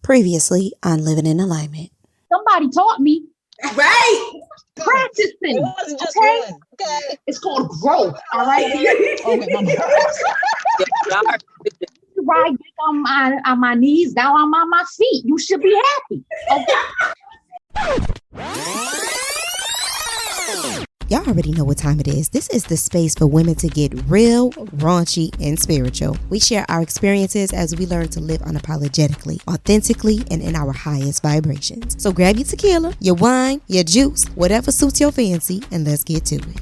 Previously on Living in Alignment. Somebody taught me. Right. Practicing. It wasn't just okay? one. Okay. It's called growth. All right. Okay, my bad. Right on my knees, down on my feet. You should be happy. Okay. Y'all already know what time it is. This is the space for women to get real, raunchy, and spiritual. We share our experiences as we learn to live unapologetically, authentically, and in our highest vibrations. So grab your tequila, your wine, your juice, whatever suits your fancy, and let's get to it.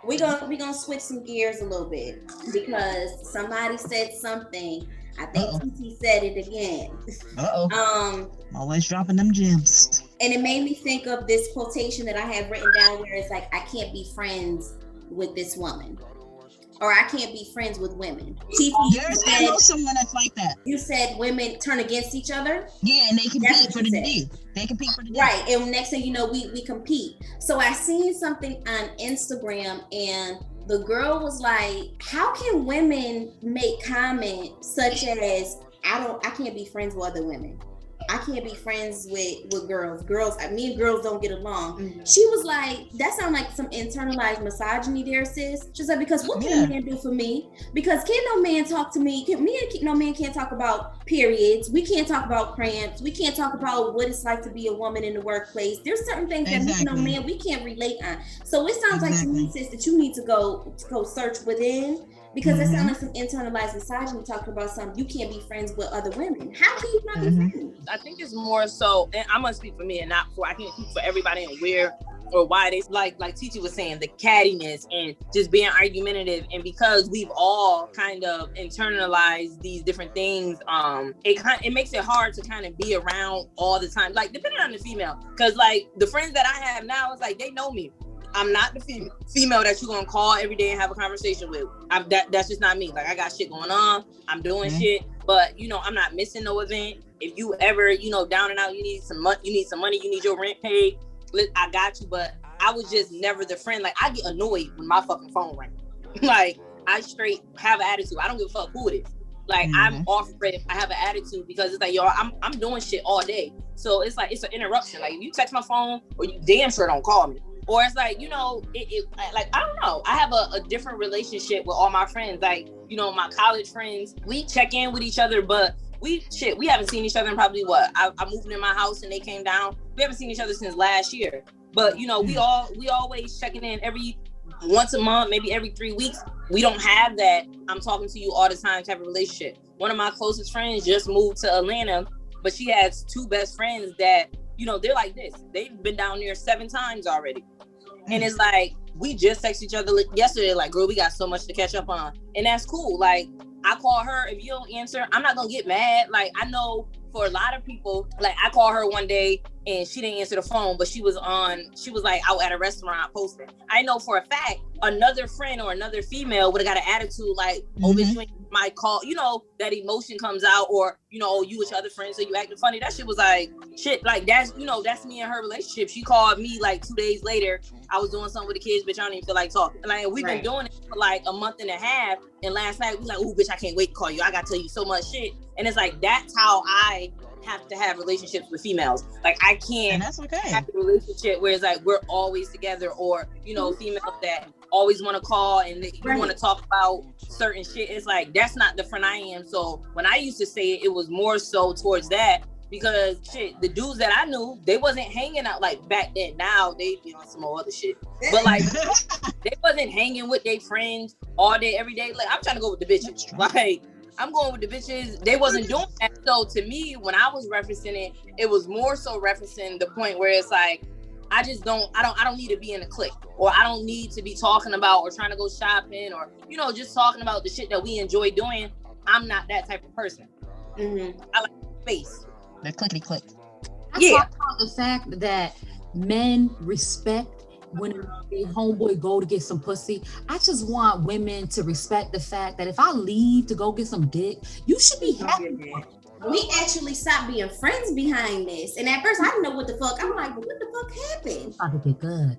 We gonna switch some gears a little bit because somebody said something. I think TT said it again. Always dropping them gems. And it made me think of this quotation that I have written down where it's like, I can't be friends with this woman. Or I can't be friends with women. I know someone that's like that. You said women turn against each other? Yeah, and they compete for the D. They compete for the D. Right, and next thing you know, we compete. So I seen something on Instagram and the girl was like, how can women make comments such as, I can't be friends with other women. I can't be friends with girls. Me and girls don't get along. Mm-hmm. She was like, that sounds like some internalized misogyny there, sis. She's like, because what can a man do for me? Because can no man talk to me? No man can't talk about periods. We can't talk about cramps. We can't talk about what it's like to be a woman in the workplace. There's certain things that no man, we can't relate on. So it sounds like to me, sis, that you need to go search within. Because it sounds like some internalized misogyny talking about something. You can't be friends with other women. How can you not be friends? I think it's more so, and I'm gonna speak for me and not for, I can't speak for everybody and where or why they, like Titi was saying, the cattiness and just being argumentative. And because we've all kind of internalized these different things, it makes it hard to kind of be around all the time. Like, depending on the female, because like the friends that I have now, it's like they know me. I'm not the female that you're gonna call every day and have a conversation with. That's just not me. Like, I got shit going on. I'm doing shit, but I'm not missing no event. If you ever, down and out, you need some money, you need your rent paid, I got you. But I was just never the friend. Like, I get annoyed when my fucking phone rings. Like, I straight have an attitude. I don't give a fuck who it is. Like, I'm off red if I have an attitude, because it's like, yo, I'm doing shit all day. So it's like, it's an interruption. Like, if you text my phone, or you damn sure don't call me. Or it's like, like, I don't know. I have a different relationship with all my friends. Like, my college friends, we check in with each other, but we haven't seen each other in probably I moved in my house and they came down. We haven't seen each other since last year. But, we always checking in every once a month, maybe every 3 weeks. We don't have that I'm talking to you all the time type of relationship. One of my closest friends just moved to Atlanta, but she has two best friends that, they're like this. They've been down there 7 times already. And it's like, we just texted each other yesterday, like, girl, we got so much to catch up on. And that's cool. Like, I call her, if you don't answer, I'm not gonna get mad. Like, I know for a lot of people, like, I called her one day and she didn't answer the phone, but she was like out at a restaurant posting. I know for a fact, another friend or another female would have got an attitude like, oh, bitch, you ain't my call, that emotion comes out, or, you with your other friends, so you acting funny. That shit was like, shit, like, that's, that's me and her relationship. She called me like 2 days later. I was doing something with the kids, bitch, I don't even feel like talking. Like, we've been doing it for like a month and a half. And last night, we like, oh, bitch, I can't wait to call you. I gotta tell you so much shit. And it's like, that's how I have to have relationships with females. Like, I can't have a relationship where it's like we're always together, or females that always want to call and you want to talk about certain shit. It's like, that's not the friend I am. So when I used to say it was more so towards that, because shit, the dudes that I knew, they wasn't hanging out like back then. Now they be on some more other shit, but like they wasn't hanging with their friends all day every day. Like, I'm trying to go with the bitches. Like, I'm going with the bitches. They wasn't doing that. So to me, when I was referencing it, it was more so referencing the point where it's like, I don't need to be in a clique, or I don't need to be talking about or trying to go shopping, or, just talking about the shit that we enjoy doing. I'm not that type of person. I like space. The clickety click. I talk about the fact that men respect when the homeboy go to get some pussy. I just want women to respect the fact that if I leave to go get some dick, you should be happy. We actually stopped being friends behind this. And at first I didn't know what the fuck. I'm like, but what the fuck happened? I think it good.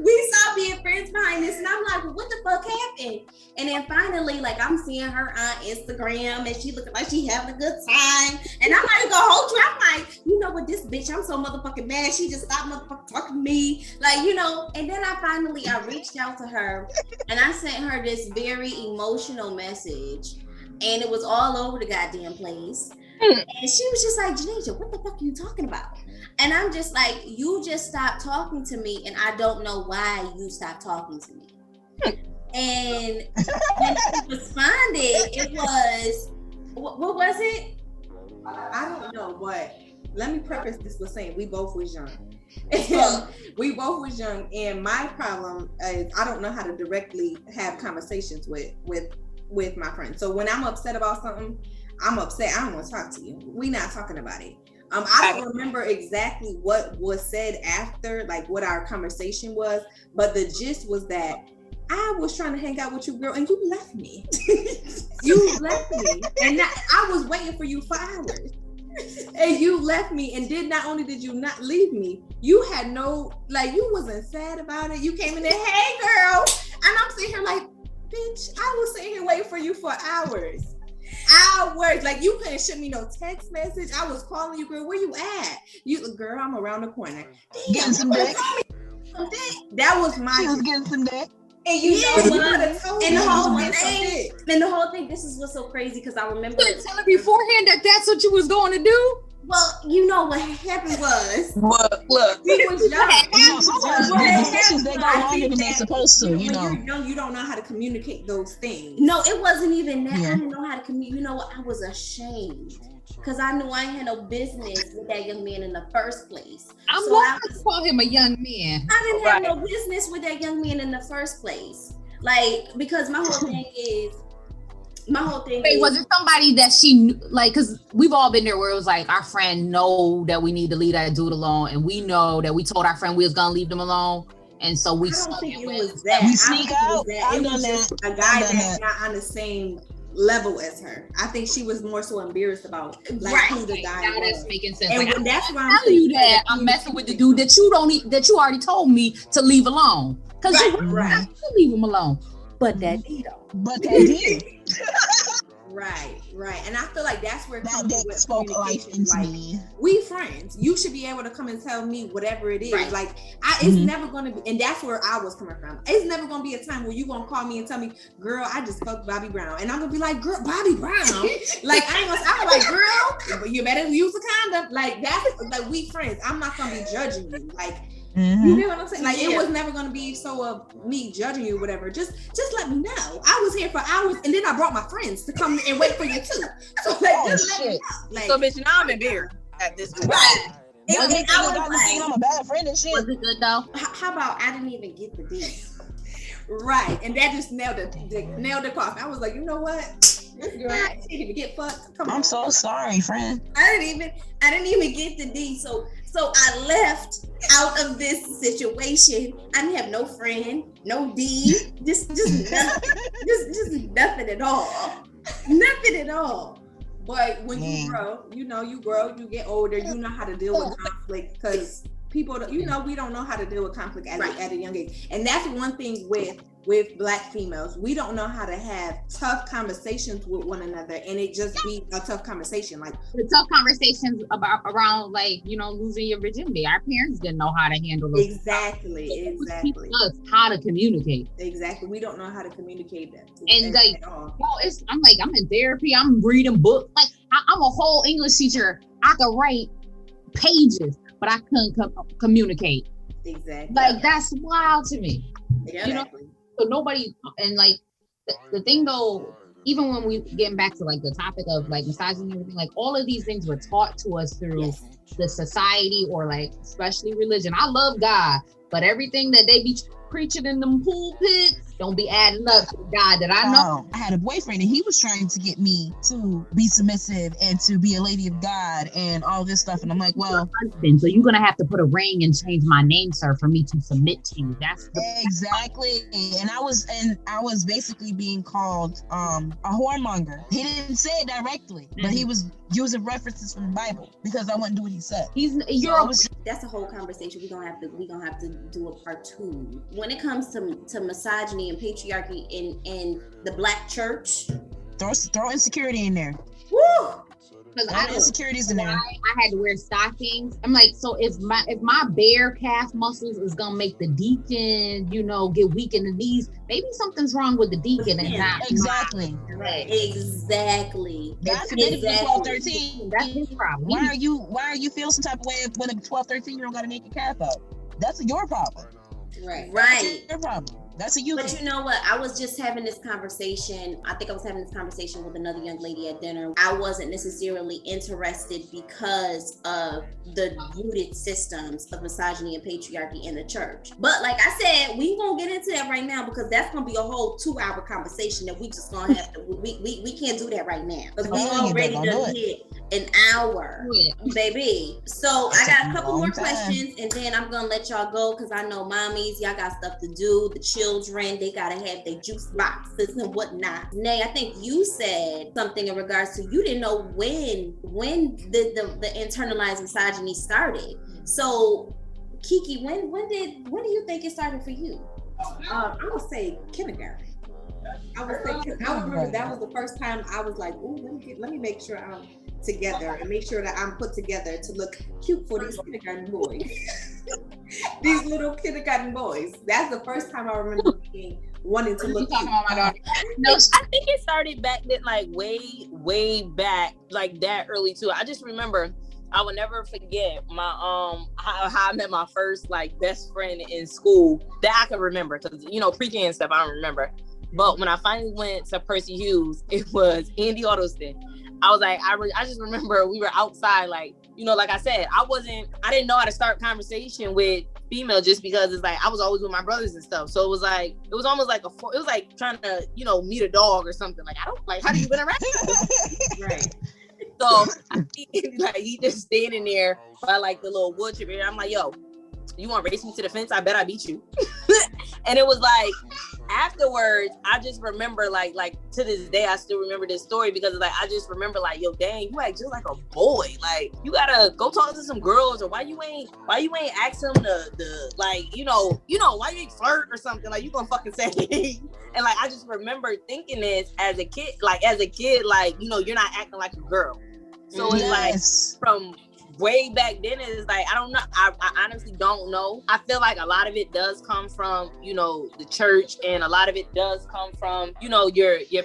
we stopped being friends behind this, and I'm like, well, what the fuck happened? And then finally, like, I'm seeing her on Instagram, and she looking like she having a good time, and I'm not even gonna hold you. I'm like, you know what, this bitch, I'm so motherfucking mad. She just stopped motherfucking talking to me, like, you know. And then I reached out to her, and I sent her this very emotional message, and it was all over the goddamn place. And she was just like, Janasia, what the fuck are you talking about? And I'm just like, you just stopped talking to me, and I don't know why you stopped talking to me. And when she responded, it was, what was it? I don't know, but let me preface this with saying we both was young. We both was young, and my problem is I don't know how to directly have conversations with my friends. So when I'm upset about something, I'm upset. I don't want to talk to you. We not talking about it. I don't remember exactly what was said after, like what our conversation was, but the gist was that I was trying to hang out with you, girl, and you left me. You left me, and I was waiting for you for hours, and you left me. And not only did you not leave me, you had no, like, you wasn't sad about it. You came in there, hey, girl, and I'm sitting here like, bitch, I was sitting here waiting for you for hours. Like, you couldn't shoot me no text message. I was calling you, girl, where you at? You, girl, I'm around the corner. Damn, getting some dick. That was my. She was getting some dick. And you know what? And the whole thing, this is what's so crazy, because I remember tell her beforehand that that's what you was going to do. Well, you know what happened was, look, we was young. Sometimes they go longer than they're supposed to. You know, when you're young, you don't know how to communicate those things. No, it wasn't even that. Yeah. I didn't know how to communicate. You know what? I was ashamed, because I knew I had no business with that young man in the first place. I'm going to call him a young man. I didn't have no business with that young man in the first place. Like, because my whole thing is, was it somebody that she knew, like, because we've all been there where it was like our friend know that we need to leave that dude alone, and we know that we told our friend we was gonna leave them alone, and so we sneak out. It was just a guy that's not on the same level as her. I think she was more so embarrassed about who the guy was. That's making sense. And like, that's why I'm telling you that I'm messing with the dude that you already told me to leave alone, because you leave him alone. But that D though. But that D. Right. And I feel like that's where that dick spoke life into me. We friends. You should be able to come and tell me whatever it is. Right. Like, it's never going to be, and that's where I was coming from. It's never going to be a time where you going to call me and tell me, girl, I just fucked Bobby Brown. And I'm going to be like, girl, Bobby Brown? Like, I'm like, girl, you better use a condom. Like, that's, like, we friends. I'm not going to be judging you. Like, you know what I'm saying? Like, it was never going to be so of me judging you or whatever. Just let me know. I was here for hours, and then I brought my friends to come and wait for you too. So, like, just let me know. Like, so, bitch, now I'm embarrassed at this point. Right. I was like, I'm a bad friend and shit. Was it good though? How about I didn't even get the D? Right, and that just nailed the cough. I was like, you know what? This girl didn't even get fucked. Come on. I'm so sorry, friend. I didn't even get the D. So I left out of this situation. I didn't have no friend, no D, just nothing, just nothing at all, nothing at all. But when you grow, you get older, you know how to deal with conflict, because people, we don't know how to deal with conflict at a young age. And that's one thing with Black females. We don't know how to have tough conversations with one another, and it just be a tough conversation. Like the tough conversations around like, losing your virginity. Our parents didn't know how to handle those. Exactly. Us how to communicate. Exactly. We don't know how to communicate that. And like, I'm in therapy. I'm reading books. Like, I'm a whole English teacher. I could write pages, but I couldn't communicate. Exactly. Like, that's wild to me. Yeah. So nobody, and like the thing though, even when we getting back to like the topic of like misogyny and everything, like all of these things were taught to us through the society, or like especially religion. I love God, but everything that they be preaching in them pulpits don't be adding up to the God that I know. I had a boyfriend and he was trying to get me to be submissive and to be a lady of God and all this stuff. And I'm like, well, so you're going to have to put a ring and change my name, sir, for me to submit to you. That's exactly. And I was basically being called a whoremonger. He didn't say it directly, but he was using references from the Bible because I wouldn't do what he said. That's a whole conversation. We're gonna have to do a part 2. When it comes to misogyny and patriarchy in the Black church, throw insecurity in there. Woo! Because insecurities in there. I had to wear stockings. I'm like, so if my bare calf muscles is gonna make the deacon, get weak in the knees, maybe something's wrong with the deacon and not exactly. Right. Exactly. That's exactly. 12-13. That's his problem. Why are you feeling some type of way when a 12-13-year-old got a naked calf out? That's your problem. Right. That's your problem. That's a you. But you know what? I was just having this conversation. I think I was having this conversation with another young lady at dinner. I wasn't necessarily interested because of the rooted systems of misogyny and patriarchy in the church. But like I said, we won't get into that right now because that's gonna be a whole 2-hour conversation that we just gonna have to. We can't do that right now because we already done hit an hour, baby. So I got a couple more questions and then I'm gonna let y'all go because I know mommies, y'all got stuff to do. The children, they gotta have their juice boxes and whatnot. Nay, I think you said something in regards to you didn't know when the internalized misogyny started. So Kiki, when do you think it started for you? I would say kindergarten. I remember that was the first time I was like, "Ooh, let me make sure I'm together and make sure that I'm put together to look cute for these kindergarten boys." These little kindergarten boys. That's the first time I remember wanting to look cute. About my daughter? No, I think it started back then, like way back, like that early too. I just remember. I will never forget my how I met my first like best friend in school. That I can remember because pre-K and stuff I don't remember. But when I finally went to Percy Hughes, it was Andy Ottleston. I was like, I just remember we were outside, like I said, I didn't know how to start conversation with female just because it's like I was always with my brothers and stuff. So it was almost like it was like trying to meet a dog or something. Like I don't like how do you interact? Right. So I see he just standing there by like the little wood chip, and I'm like, yo, you want to race me to the fence? I bet I beat you. And it was like afterwards, I just remember like to this day, I still remember this story because like I just remember like, yo, dang, you act just like a boy. Like you gotta go talk to some girls, or why you ain't ask them the like why you ain't flirt or something, like you gonna fucking say. And like I just remember thinking this as a kid, like you're not acting like a girl. So it's like from way back then, it's like I don't know. I honestly don't know. I feel like a lot of it does come from the church, and a lot of it does come from your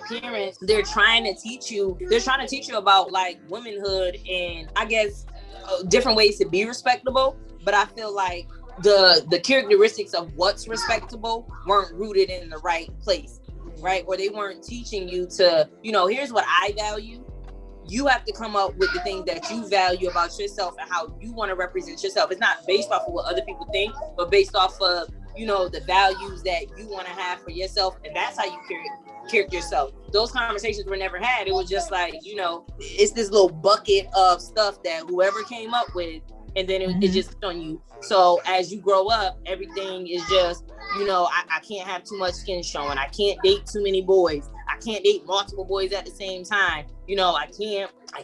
parents. They're trying to teach you about like womanhood and I guess different ways to be respectable. But I feel like the characteristics of what's respectable weren't rooted in the right place, right? Or they weren't teaching you to here's what I value. You have to come up with the things that you value about yourself and how you want to represent yourself. It's not based off of what other people think, but based off of, the values that you want to have for yourself. And that's how you character yourself. Those conversations were never had. It was just like, it's this little bucket of stuff that whoever came up with, and then it just on you. So as you grow up, everything is just, I can't have too much skin showing. I can't date too many boys. I can't date multiple boys at the same time. I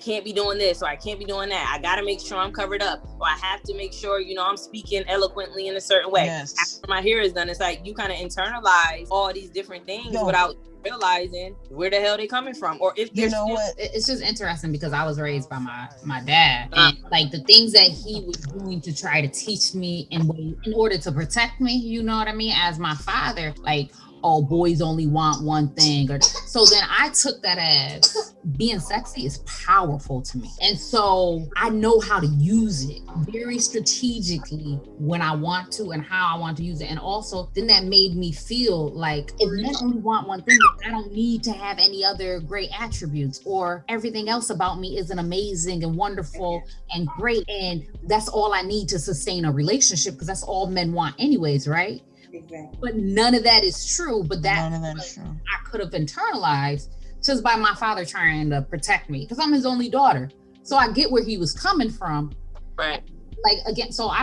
can't be doing this, or I can't be doing that. I got to make sure I'm covered up, or I have to make sure, I'm speaking eloquently in a certain way. Yes. After my hair is done, it's like you kind of internalize all these different things without realizing where the hell they coming from, or if what, it's just interesting because I was raised by my dad, and like the things that he was doing to try to teach me in order to protect me, you know what I mean, as my father, like, oh, boys only want one thing, or so then I took that as being sexy is powerful to me, and so I know how to use it very strategically when I want to and how I want to use it. And also then that made me feel like if men only want one thing, I don't need to have any other great attributes, or everything else about me isn't amazing and wonderful and great, and that's all I need to sustain a relationship, because that's all men want anyways, right? Exactly. But none of that is true. But none of that is true. I could have internalized just by my father trying to protect me, because I'm his only daughter. So I get where he was coming from. Right. Like, again, so I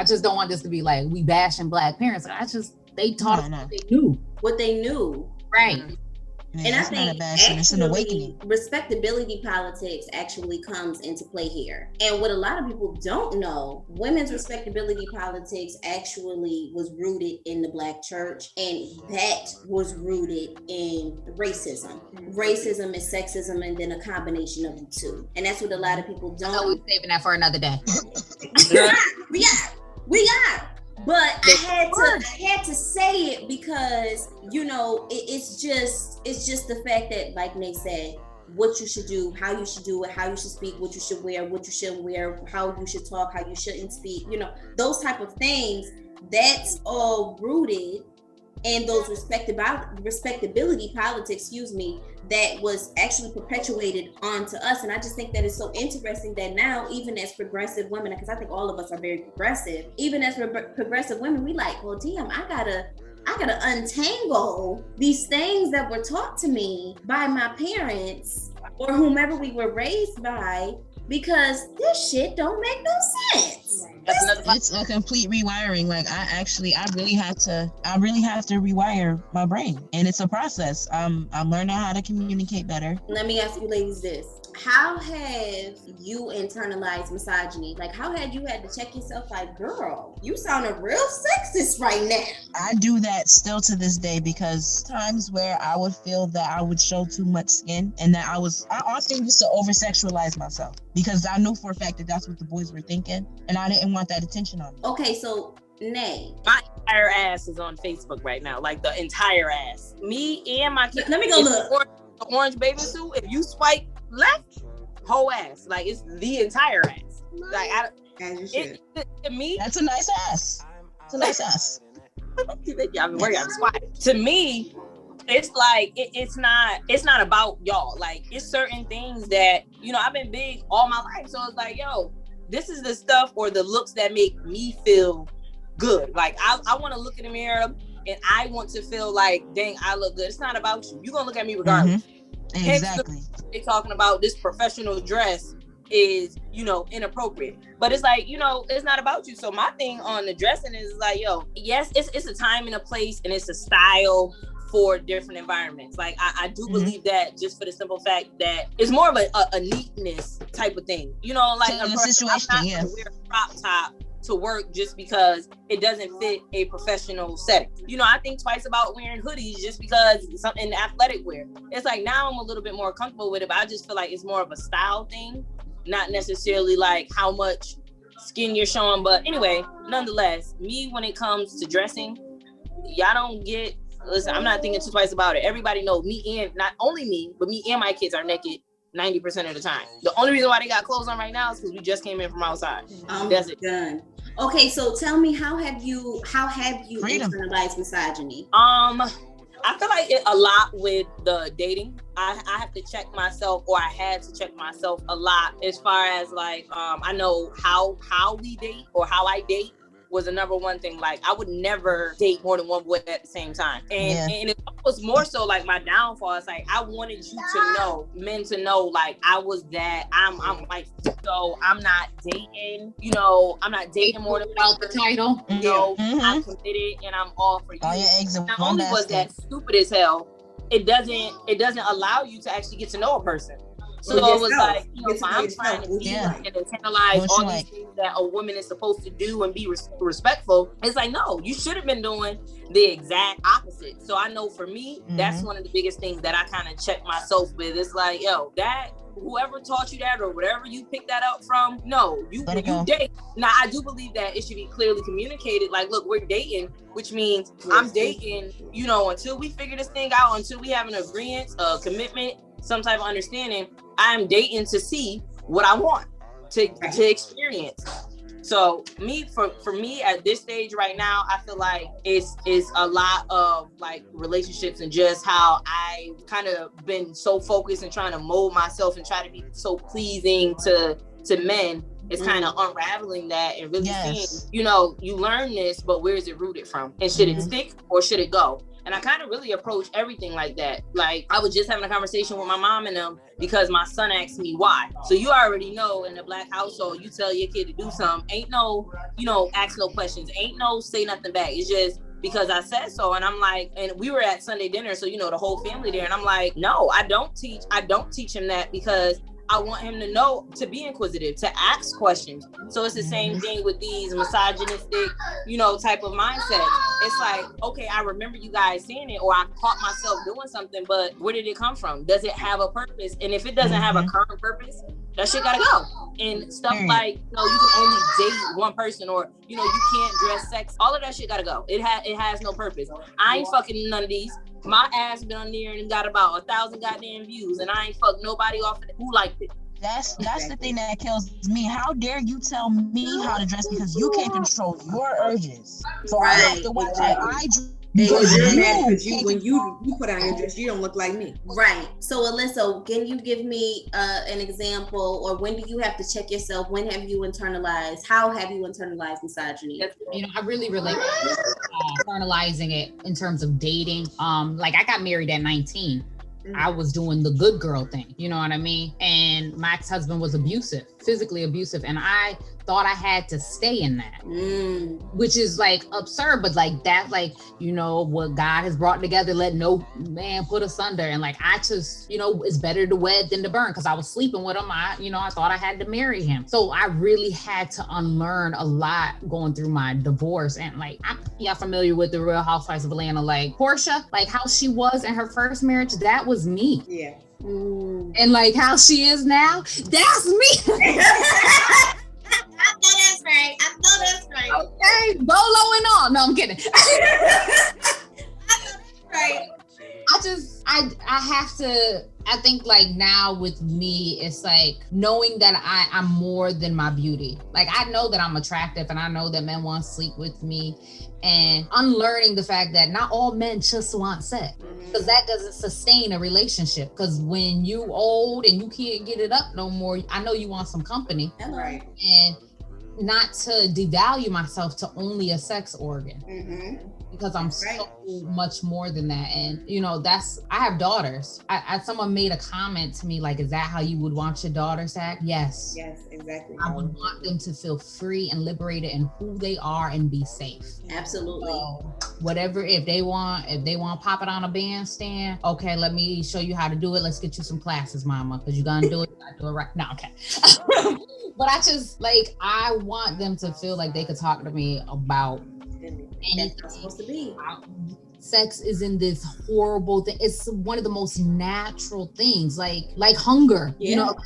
just don't want this to be like we bashing Black parents. They taught us what they knew. What they knew. Right. Yeah, And I it's not a think bad thing. It's an awakening. respectability politics actually comes into play here. And what a lot of people don't know, women's respectability politics actually was rooted in the Black church, and that was rooted in racism. Racism is sexism, and then a combination of the two. And that's what a lot of people don't. Oh, we're saving that for another day. We are. But I had to say it because, you know, it's just the fact that, like Nate said, what you should do, how you should do it, how you should speak, what you should wear, how you should talk, how you shouldn't speak, you know, those type of things. That's all rooted in those respectability politics, that was actually perpetuated onto us. And I just think that it's so interesting that now, even as progressive women, because I think all of us are very progressive, even as progressive women, we like, well, damn, I gotta untangle these things that were taught to me by my parents or whomever we were raised by, because this shit don't make no sense. It's a complete rewiring. Like I really have to rewire my brain, and it's a process. I'm learning how to communicate better. Let me ask you ladies this. How have you internalized misogyny? Like, how had you had to check yourself like, girl, you sounding real sexist right now? I do that still to this day, because times where I would feel that I would show too much skin, and that I often used to over-sexualize myself, because I knew for a fact that that's what the boys were thinking, and I didn't want that attention on me. Okay, so Nay, my entire ass is on Facebook right now, like the entire ass. Me and my kids. Let me go look. The orange bathing suit. If you swipe left, whole ass, like it's the entire ass. Like to me, that's a nice ass. It's a nice ass. I'm working on squat. To me, it's like it's not about y'all. Like, it's certain things that, you know, I've been big all my life, so it's like, yo, this is the stuff or the looks that make me feel good. Like, I want to look in the mirror and I want to feel like, dang, I look good. It's not about you. You're gonna look at me regardless. Mm-hmm. Exactly. They talking about this professional dress is, you know, inappropriate, but it's like, you know, it's not about you. So my thing on the dressing is like, yo, yes, it's a time and a place, and it's a style for different environments. Like, I do believe that, just for the simple fact that it's more of a neatness type of thing, you know, like a situation. I'm not gonna wear a crop top to work just because it doesn't fit a professional setting. You know, I think twice about wearing hoodies just because it's something in athletic wear. It's like, now I'm a little bit more comfortable with it, but I just feel like it's more of a style thing, not necessarily like how much skin you're showing. But anyway, nonetheless, me, when it comes to dressing, y'all don't get, listen, I'm not thinking twice about it. Everybody knows me, and not only me, but me and my kids are naked 90% of the time. The only reason why they got clothes on right now is because we just came in from outside. That's it. Done. Okay, so tell me, how have you internalized misogyny? I feel like a lot with the dating. I have to check myself, or I had to check myself a lot, as far as like, I know how we date, or how I date was the number one thing. Like, I would never date more than one boy at the same time. And it was more so like my downfall. It's like, I wanted you to know, men to know, like, I was that. I'm like, so I'm not dating, you know, I'm not dating more than out the title. You know, I'm committed and I'm all for you. All your eggs in Not one only was basket. that stupid as hell, it doesn't allow you to actually get to know a person. So it was like, you know, I'm trying to be and internalize all these things that a woman is supposed to do and be respectful. It's like, no, you should have been doing the exact opposite. So I know for me, that's one of the biggest things that I kind of check myself with. It's like, yo, that whoever taught you that, or whatever you picked that up from, no, you date. Now, I do believe that it should be clearly communicated. Like, look, we're dating, which means I'm dating, you know, until we figure this thing out, until we have an agreement, a commitment, some type of understanding. I'm dating to see what I want to experience. So for me at this stage right now, I feel like it's a lot of like relationships, and just how I kind of been so focused and trying to mold myself and try to be so pleasing to men. It's kind of unraveling that and really seeing, you know, you learn this, but where is it rooted from? And should it stick or should it go? And I kind of really approach everything like that. Like, I was just having a conversation with my mom and them, because my son asked me why. So you already know, in a Black household, you tell your kid to do something, ain't no, you know, ask no questions, ain't no say nothing back. It's just, because I said so. And I'm like, and we were at Sunday dinner, so the whole family there, and I'm like, no, I don't teach him that, because I want him to know, to be inquisitive, to ask questions. So it's the same thing with these misogynistic, type of mindset. It's like, okay, I remember you guys saying it, or I caught myself doing something, but where did it come from? Does it have a purpose? And if it doesn't have a current purpose, that shit gotta go. And stuff like, you can only date one person, or, you can't dress sex. All of that shit gotta go. It has no purpose. I ain't fucking none of these. My ass been on there and got about 1,000 goddamn views, and I ain't fucked nobody off of it. Who liked it? That's the thing that kills me. How dare you tell me how to dress because you can't control your urges? So I have to watch how I dress. Because you're mad because when you put on your dress, you don't look like me. Right. So Alyssa, can you give me an example, or when do you have to check yourself? When have you internalized? How have you internalized misogyny? I really relate to internalizing it in terms of dating. Like I got married at 19. I was doing the good girl thing, you know what I mean? And my ex-husband was abusive, physically abusive. And I thought I had to stay in that, which is like absurd, but like that, like, what God has brought together, let no man put asunder. And like, I just, it's better to wed than to burn, because I was sleeping with him. I thought I had to marry him. So I really had to unlearn a lot going through my divorce. And like, y'all familiar with the Real Housewives of Atlanta, like Portia, like how she was in her first marriage, that was me. Yeah. And like how she is now, that's me. I know that's right. Okay, Bolo and all. No, I'm kidding. Right. I have to, I think like now with me, it's like knowing that I'm more than my beauty. Like I know that I'm attractive, and I know that men want to sleep with me, and unlearning the fact that not all men just want sex, because that doesn't sustain a relationship. Because when you old and you can't get it up no more, I know you want some company. Right. And not to devalue myself to only a sex organ, because I'm so much more than that. And I have daughters. Someone made a comment to me like, is that how you would want your daughters to act? Yes, exactly. I would want them to feel free and liberated in who they are and be safe. Absolutely. So whatever, if they want to pop it on a bandstand, okay, let me show you how to do it. Let's get you some classes, mama, because you're gonna do it. I do it right now. Okay. But I just like, I want them to feel like they could talk to me about anything. That's supposed to be. Sex isn't this horrible thing. It's one of the most natural things, like hunger. Yeah. Like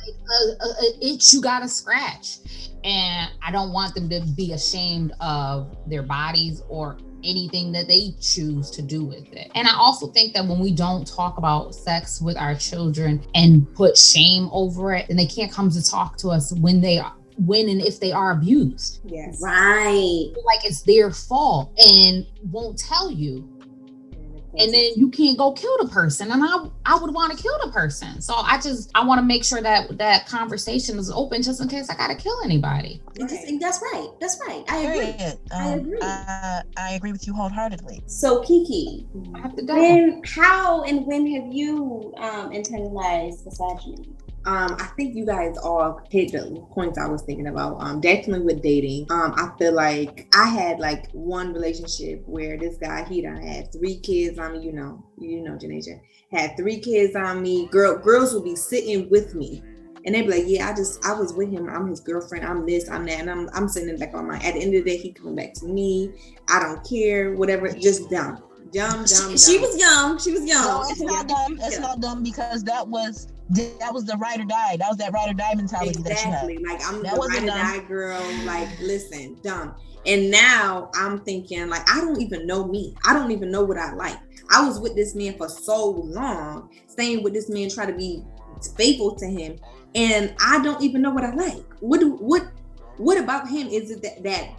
a itch you gotta scratch. And I don't want them to be ashamed of their bodies or anything that they choose to do with it. And I also think that when we don't talk about sex with our children and put shame over it, then they can't come to talk to us when and if they are abused. Yes. Right. Like it's their fault and won't tell you. And then you can't go kill the person. And I would want to kill the person. So I want to make sure that conversation is open just in case I got to kill anybody. Right. That's right. I agree. I agree with you wholeheartedly. So Kiki, how and when have you internalized misogyny? I think you guys all hit the points I was thinking about. Definitely with dating. I feel like I had like one relationship where this guy, he done had 3 kids on me, you know, Janasia, had 3 kids on me. Girls would be sitting with me and they'd be like, yeah, I was with him. I'm his girlfriend. I'm this, I'm that. And I'm sitting back on at the end of the day, he coming back to me. I don't care, whatever, just dumb. She was young. No, it's not dumb. It's not dumb because that was the ride or die. That was that ride or die mentality that you had. Like I'm the ride or die girl. Like, listen, dumb. And now I'm thinking, like, I don't even know me. I don't even know what I like. I was with this man for so long, staying with this man, trying to be faithful to him, and I don't even know what I like. What about him is it that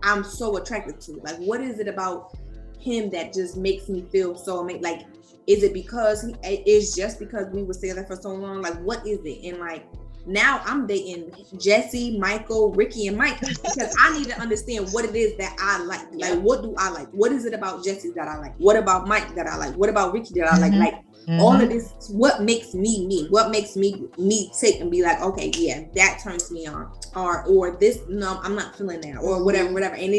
I'm so attracted to? Like, what is it about him that just makes me feel so amazing? Like, is it because it's just because we were together for so long? Like, what is it? And like, now I'm dating Jesse, Michael, Ricky, and Mike because I need to understand what it is that I like. Like, what do I like? What is it about Jesse that I like? What about Mike that I like? What about Ricky that I like? Like, all of this, what makes me me? What makes me take and be like, okay, yeah, that turns me on, or this, no, I'm not feeling that, or whatever. And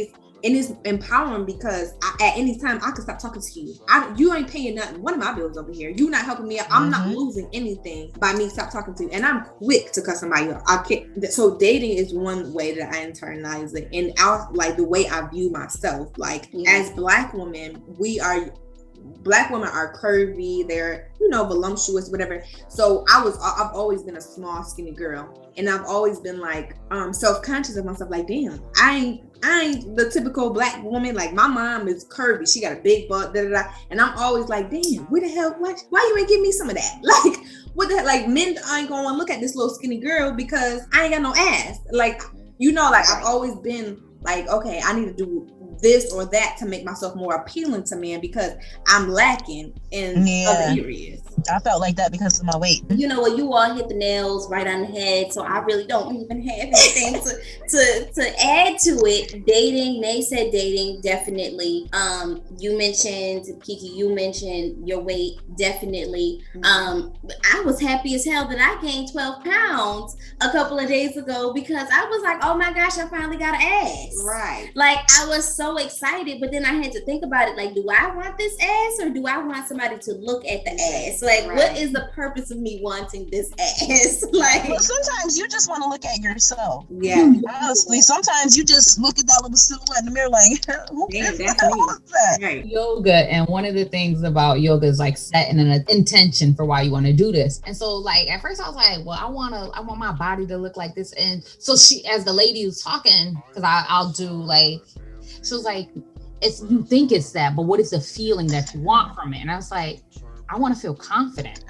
And it's empowering because at any time I can stop talking to you. You ain't paying nothing. One of my bills over here. You not helping me out. I'm not losing anything by me stop talking to you. And I'm quick to cut somebody off. I can't. So dating is one way that I internalize it, and like the way I view myself. Like as Black women, Black women are curvy, they're, voluptuous, whatever. So I've always been a small, skinny girl, and I've always been like self-conscious of myself. Like, damn, I ain't the typical Black woman. Like, my mom is curvy, she got a big butt, and I'm always like, damn, where the hell, why you ain't give me some of that? Like, what the hell? Like, men ain't gonna look at this little skinny girl because I ain't got no ass. Like, like I've always been like, okay, I need to do this or that to make myself more appealing to men because I'm lacking in other areas. I felt like that because of my weight. You know what? You all hit the nails right on the head, so I really don't even have anything to add to it. Dating, Nay said dating, definitely. You mentioned, Kiki, you mentioned your weight, definitely. I was happy as hell that I gained 12 pounds a couple of days ago because I was like, oh my gosh, I finally got an ass. Right. Like, I was so excited, but then I had to think about it. Like, do I want this ass or do I want somebody to look at the ass? Like, what is the purpose of me wanting this ass? Like, well, sometimes you just want to look at yourself. Yeah. Honestly, sometimes you just look at that little silhouette in the mirror like, who is that? Right. Yoga, and one of the things about yoga is like setting an intention for why you want to do this. And so, like, at first I was like, well, I want my body to look like this. And so she, as the lady was talking, because I'll do like, she was like, you think it's that, but what is the feeling that you want from it? And I was like, I want to feel confident.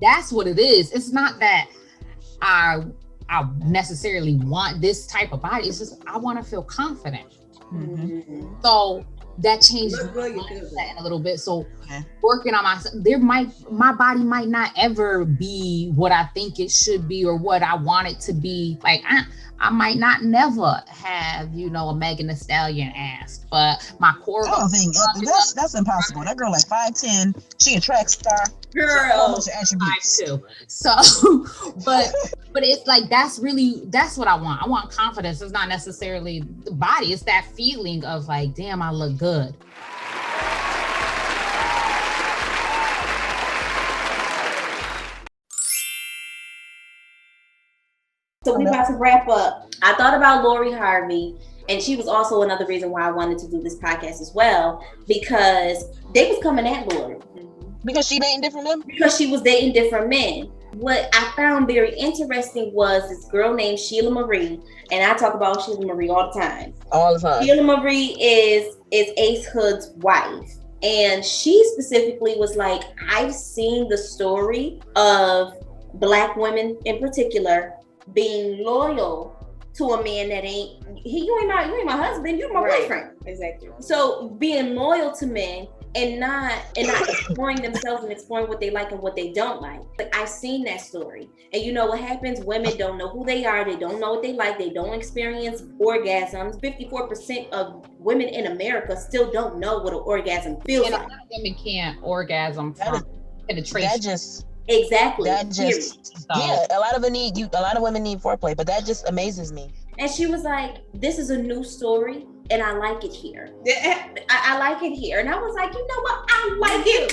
That's what it is. It's not that I necessarily want this type of body. It's just I want to feel confident. So that changed my mindset a little bit. So working on myself, my body might not ever be what I think it should be or what I want it to be. Like I might not never have, a Megan Thee Stallion ass, but my core. I don't think that's impossible. That girl like 5'10", she a track star. Girl, too. So, but it's like that's what I want. I want confidence. It's not necessarily the body. It's that feeling of like, damn, I look good. So we're about to wrap up. I thought about Lori Harvey, and she was also another reason why I wanted to do this podcast as well, because they was coming at Lori. Because she dating different men? Because she was dating different men. What I found very interesting was this girl named Sheila Marie, and I talk about Sheila Marie all the time. All the time. Sheila Marie is Ace Hood's wife. And she specifically was like, I've seen the story of Black women in particular being loyal to a man that you ain't my husband, you're my boyfriend. Exactly. So being loyal to men and not exploring themselves and exploring what they like and what they don't like. Like, I've seen that story. And you know what happens? Women don't know who they are. They don't know what they like. They don't experience orgasms. 54% of women in America still don't know what an orgasm feels like. A lot of women can't orgasm from penetration. Exactly. A lot of women need foreplay, but that just amazes me. And she was like, this is a new story and I like it here. I like it here. And I was like, you know what? I like it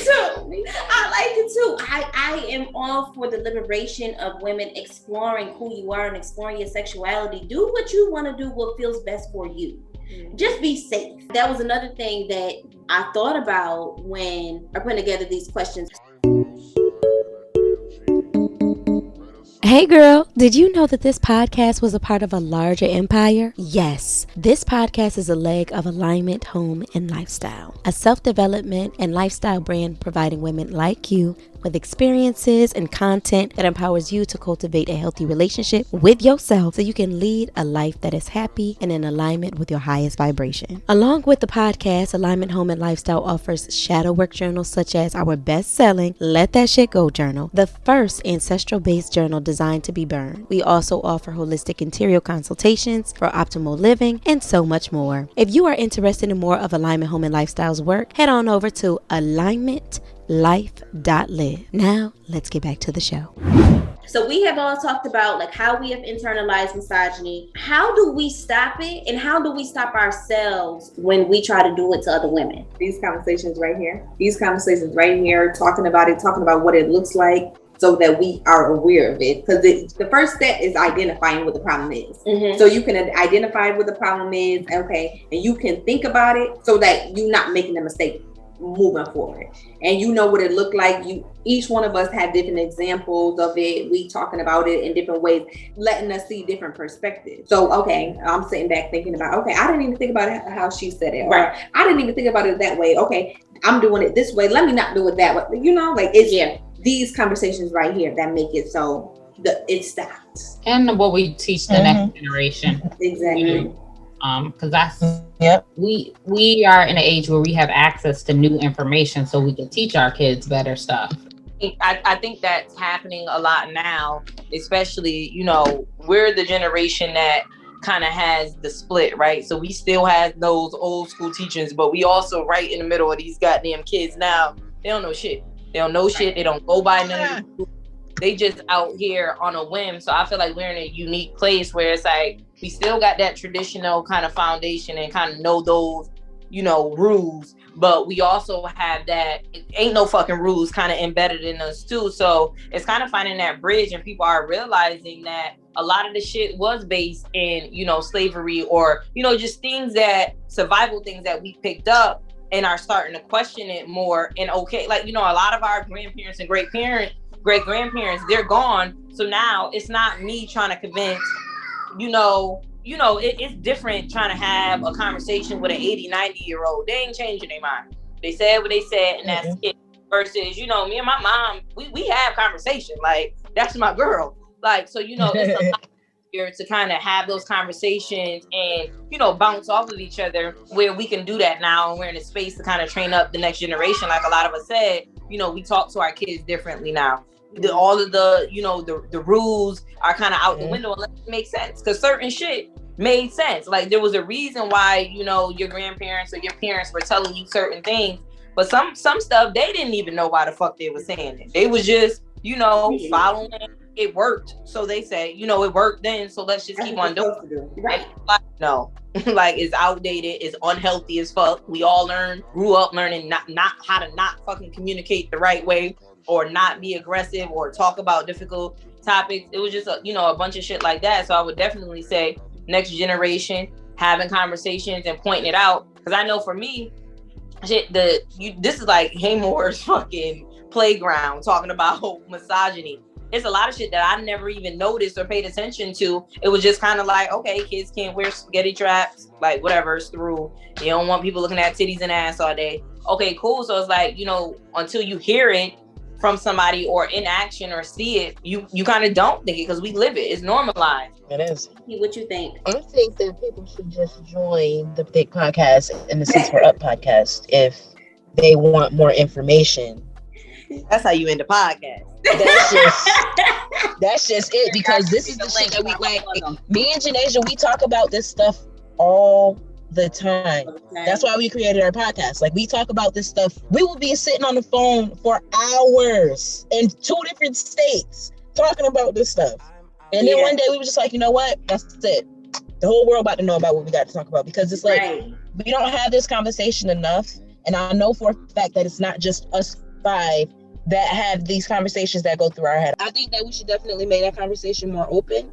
too. I am all for the liberation of women exploring who you are and exploring your sexuality. Do what you want to do, what feels best for you. Just be safe. That was another thing that I thought about when I put together these questions. Hey girl, did you know that this podcast was a part of a larger empire? Yes, this podcast is a leg of Alignment Home and Lifestyle, a self-development and lifestyle brand providing women like you with experiences and content that empowers you to cultivate a healthy relationship with yourself so you can lead a life that is happy and in alignment with your highest vibration. Along with the podcast, Alignment Home and Lifestyle offers shadow work journals such as our best-selling Let That Shit Go journal, the first ancestral-based journal designed to be burned. We also offer holistic interior consultations for optimal living and so much more. If you are interested in more of Alignment Home and Lifestyle's work, head on over to alignment.com life.live. Now, let's get back to the show. So we have all talked about like how we have internalized misogyny. How do we stop it? And how do we stop ourselves when we try to do it to other women? These conversations right here, talking about what it looks like so that we are aware of it. Because the first step is identifying what the problem is. So you can identify what the problem is, okay, and you can think about it so that you're not making a mistake moving forward. And you know what it looked like. Each one of us have different examples of it. We talking about it in different ways, letting us see different perspectives. So okay, I'm sitting back thinking about, okay, I didn't even think about it how she said it, or I didn't even think about it that way. Okay, I'm doing it this way, let me not do it that way. You know, like it's these conversations right here that make it so it stops. And what we teach the next generation. Exactly. Because we are in an age where we have access to new information, so we can teach our kids better stuff. I think that's happening a lot now, especially, you know, we're the generation that kind of has the split, right? So we still have those old school teachers, but we also right in the middle of these goddamn kids now. They don't know shit. They don't know shit. They don't go by none of the they just out here on a whim. So I feel like we're in a unique place where it's like we still got that traditional kind of foundation and kind of know those, you know, rules, but we also have that ain't no fucking rules kind of embedded in us too. So it's kind of finding that bridge, and people are realizing that a lot of the shit was based in, you know, slavery, or, you know, just things that survival things that we picked up and are starting to question it more. And okay, like, you know, a lot of our grandparents and great grandparents, they're gone. So now it's not me trying to convince, it's different trying to have a conversation with an 80, 90-year-old. They ain't changing their mind. They said what they said, and that's it. Versus, you know, me and my mom, we have conversation. Like, that's my girl. Like, so, you know, it's a lot easier to kind of have those conversations and, you know, bounce off of each other, where we can do that now. And we're in a space to kind of train up the next generation. Like a lot of us said, you know, we talk to our kids differently now. All of the, you know, the rules are kind of out the window unless it makes sense, because certain shit made sense. Like there was a reason why, you know, your grandparents or your parents were telling you certain things, but some stuff they didn't even know why the fuck they were saying it. They was just, you know, following it. Worked, so they say, you know, it worked then, so let's just keep on doing it. Right? Like, no, like it's outdated, it's unhealthy as fuck. We all grew up learning not how to not fucking communicate the right way, or not be aggressive, or talk about difficult topics. It was just a bunch of shit like that. So I would definitely say next generation having conversations and pointing it out, because I know for me, this is like Haymore's fucking playground, talking about misogyny. It's a lot of shit that I never even noticed or paid attention to. It was just kind of like, okay, kids can't wear spaghetti traps, like whatever, it's through. You don't want people looking at titties and ass all day. Okay, cool. So it's like, you know, until you hear it from somebody or in action or see it, you kind of don't think it, because we live it. It's normalized. It is. What you think? I think that people should just join the Thick Podcast and the Seats Were Up podcast if they want more information. That's how you end the podcast. That's just it, because this is the shit that we like. Me and Janasia, we talk about this stuff all the time. That's why we created our podcast. Like, we talk about this stuff. We will be sitting on the phone for hours in 2 different states talking about this stuff. And then one day we were just like, you know what? That's it. The whole world about to know about what we got to talk about, because it's like we don't have this conversation enough. And I know for a fact that it's not just us 5 that have these conversations that go through our head. I think that we should definitely make that conversation more open,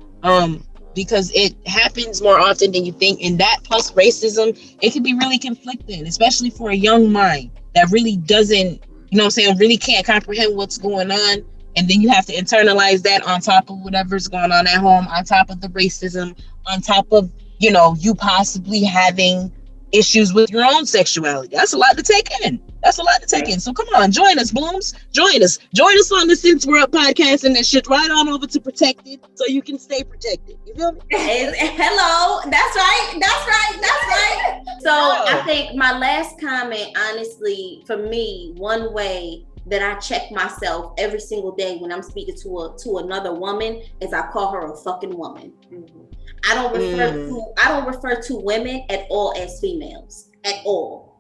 because it happens more often than you think. And that plus racism, it can be really conflicting, especially for a young mind that really doesn't, you know what I'm saying, really can't comprehend what's going on. And then you have to internalize that on top of whatever's going on at home, on top of the racism, on top of, you know, you possibly having issues with your own sexuality. That's a lot to take in. So come on, join us, Blooms. Join us on the Since We're Up podcast, and then shit right on over to Protected, so you can stay protected. You feel me? Hello. That's right. So I think my last comment, honestly, for me, one way that I check myself every single day when I'm speaking to another woman is I call her a fucking woman. I don't refer to women at all as females at all.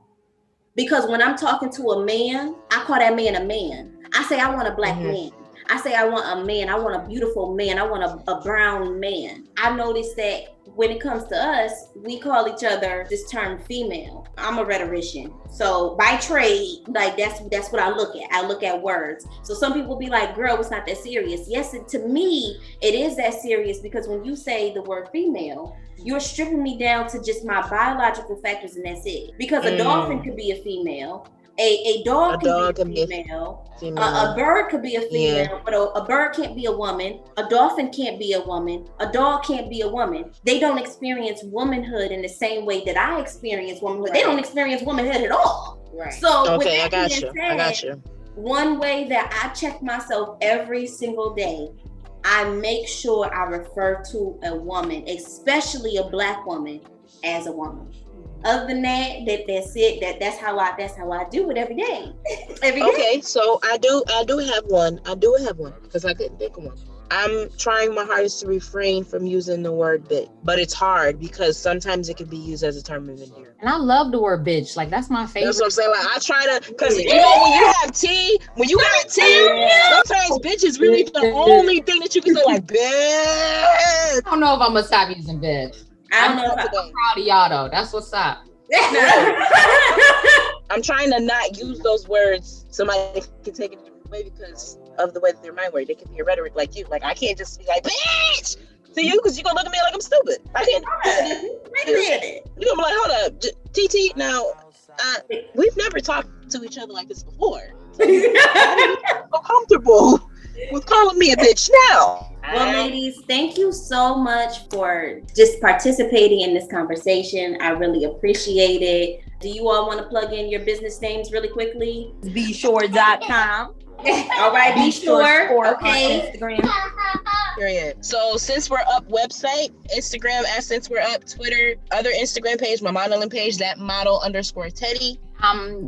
Because when I'm talking to a man, I call that man a man. I say I want a black man. I say I want a man. I want a beautiful man. I want a brown man. I noticed that when it comes to us, we call each other this term female. I'm a rhetorician. So by trade, like that's what I look at. I look at words. So some people be like, girl, it's not that serious. Yes, to me, it is that serious, because when you say the word female, you're stripping me down to just my biological factors, and that's it. Because a dolphin could be a female. A dog can be a female. A bird could be a female, but a bird can't be a woman. A dolphin can't be a woman. A dog can't be a woman. They don't experience womanhood in the same way that I experience womanhood. They don't experience womanhood at all. Right. So okay, I got you. One way that I check myself every single day, I make sure I refer to a woman, especially a black woman, as a woman. Other than that's it. That's how I do it every day. Okay, so I do have one. Because I couldn't think of one. I'm trying my hardest to refrain from using the word bitch, but it's hard because sometimes it can be used as a term of endearment. And I love the word bitch. Like, that's my favorite. That's what I'm saying. Like, I try to, because you know when you got tea, sometimes bitch is really the only thing that you can say, like, bitch. I don't know if I'm gonna stop using bitch. I'm proud of y'all though. That's what's up. I'm trying to not use those words. Somebody can take it away because of the way that they're my word. They can be a rhetoric like you. Like, I can't just be like, bitch to you, because you're gonna look at me like I'm stupid. I can't do that. You're gonna be like, hold up, TT. Now, we've never talked to each other like this before. So I'm so comfortable with calling me a bitch now. Well, ladies, thank you so much for just participating in this conversation. I really appreciate it. Do you all want to plug in your business names really quickly? BeSure.com. All right, be sure. Okay. Instagram. Period. So Since We're Up website, Instagram at Since We're Up, Twitter, other Instagram page, my modeling page, that model_Teddy.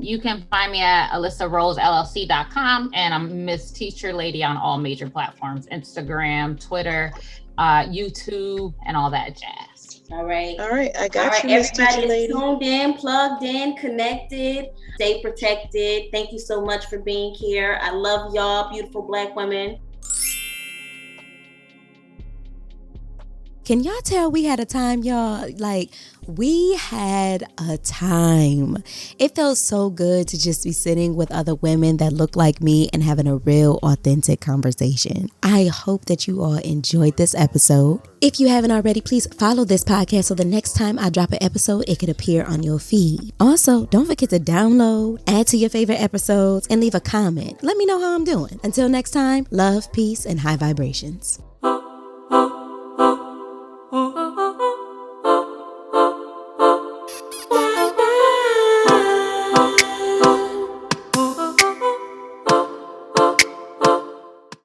You can find me at AlyssaRoseLLC.com, and I'm Miss Teacher Lady on all major platforms: Instagram, Twitter, YouTube, and all that jazz. All right. I got you, Miss Teacher Lady. Tuned in, plugged in, connected. Stay protected. Thank you so much for being here. I love y'all, beautiful Black women. Can y'all tell we had a time, y'all? Like, we had a time. It felt so good to just be sitting with other women that look like me and having a real, authentic conversation. I hope that you all enjoyed this episode. If you haven't already, please follow this podcast so the next time I drop an episode, it could appear on your feed. Also, don't forget to download, add to your favorite episodes, and leave a comment. Let me know how I'm doing. Until next time, love, peace, and high vibrations.